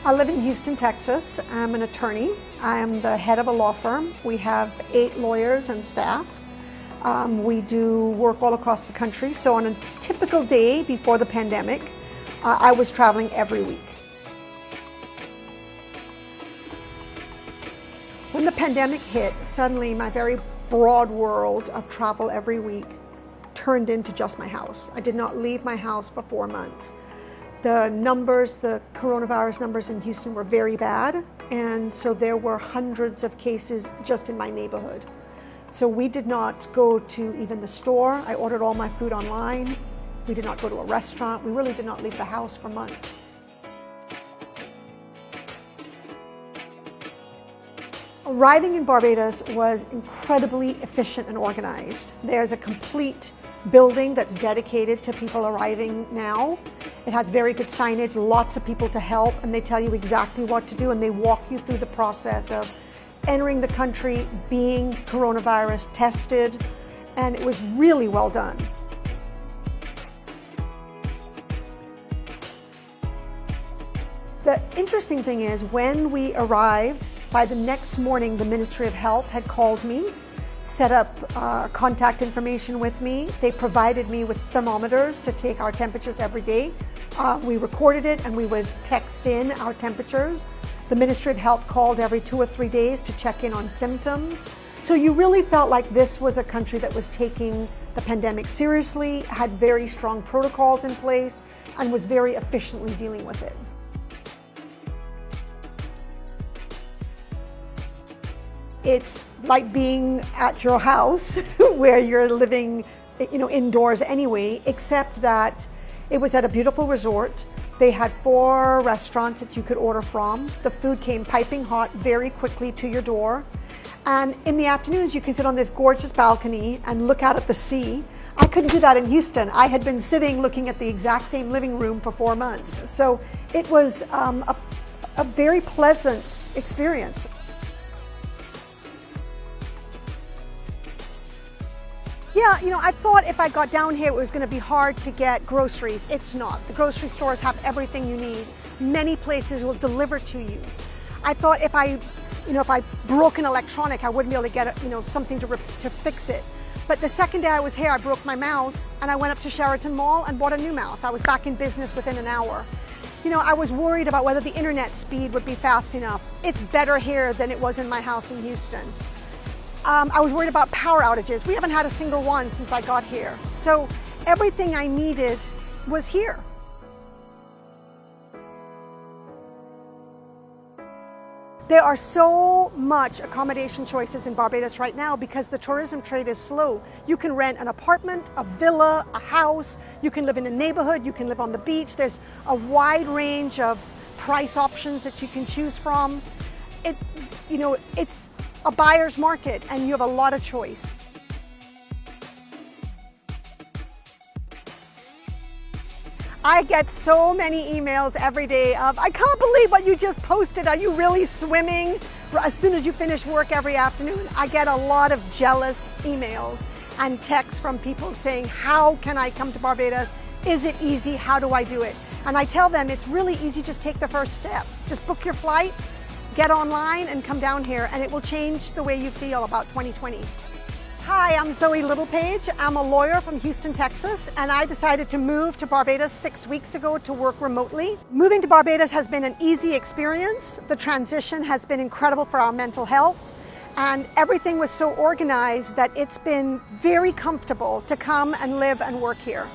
I live in Houston, Texas. I'm an attorney. I am the head of a law firm. We have 8 lawyers and staff. We do work all across the country. So on a typical day before the pandemic, I was traveling every week. When the pandemic hit, suddenly my very broad world of travel every week turned into just my house. I did not leave my house for 4 months. The coronavirus numbers in Houston were very bad, and so there were hundreds of cases just in my neighborhood. So we did not go to even the store. I ordered all my food online. We did not go to a restaurant. We really did not leave the house for months. Arriving in Barbados was incredibly efficient and organized. There's a complete building that's dedicated to people arriving now. It has very good signage, lots of people to help, and they tell you exactly what to do, and they walk you through the process of entering the country, being coronavirus tested, and it was really well done. The interesting thing is, when we arrived, by the next morning, the Ministry of Health had called me, set up contact information with me. They provided me with thermometers to take our temperatures every day. We recorded it and we would text in our temperatures. The Ministry of Health called every 2 or 3 days to check in on symptoms. So you really felt like this was a country that was taking the pandemic seriously, had very strong protocols in place, and was very efficiently dealing with it. It's like being at your house where you're living, indoors anyway, except that it was at a beautiful resort. They had 4 restaurants that you could order from. The food came piping hot very quickly to your door. And in the afternoons, you can sit on this gorgeous balcony and look out at the sea. I couldn't do that in Houston. I had been sitting looking at the exact same living room for 4 months. So it was a very pleasant experience. Yeah, I thought if I got down here it was going to be hard to get groceries. It's not. The grocery stores have everything you need. Many places will deliver to you. I thought if I broke an electronic, I wouldn't be able to get something to fix it. But the second day I was here, I broke my mouse and I went up to Sheraton Mall and bought a new mouse. I was back in business within an hour. I was worried about whether the internet speed would be fast enough. It's better here than it was in my house in Houston. I was worried about power outages. We haven't had a single one since I got here. So everything I needed was here. There are so much accommodation choices in Barbados right now because the tourism trade is slow. You can rent an apartment, a villa, a house. You can live in a neighborhood. You can live on the beach. There's a wide range of price options that you can choose from. It's a buyer's market and you have a lot of choice. I get so many emails every day of, I can't believe what you just posted. Are you really swimming? As soon as you finish work every afternoon, I get a lot of jealous emails and texts from people saying, how can I come to Barbados? Is it easy? How do I do it? And I tell them it's really easy. Just take the first step. Just book your flight, get online and come down here, and it will change the way you feel about 2020. Hi, I'm Littlepage. I'm a lawyer from Houston, Texas, and I decided to move to Barbados 6 weeks ago to work remotely. Moving to Barbados has been an easy experience. The transition has been incredible for our mental health, and everything was so organized that it's been very comfortable to come and live and work here.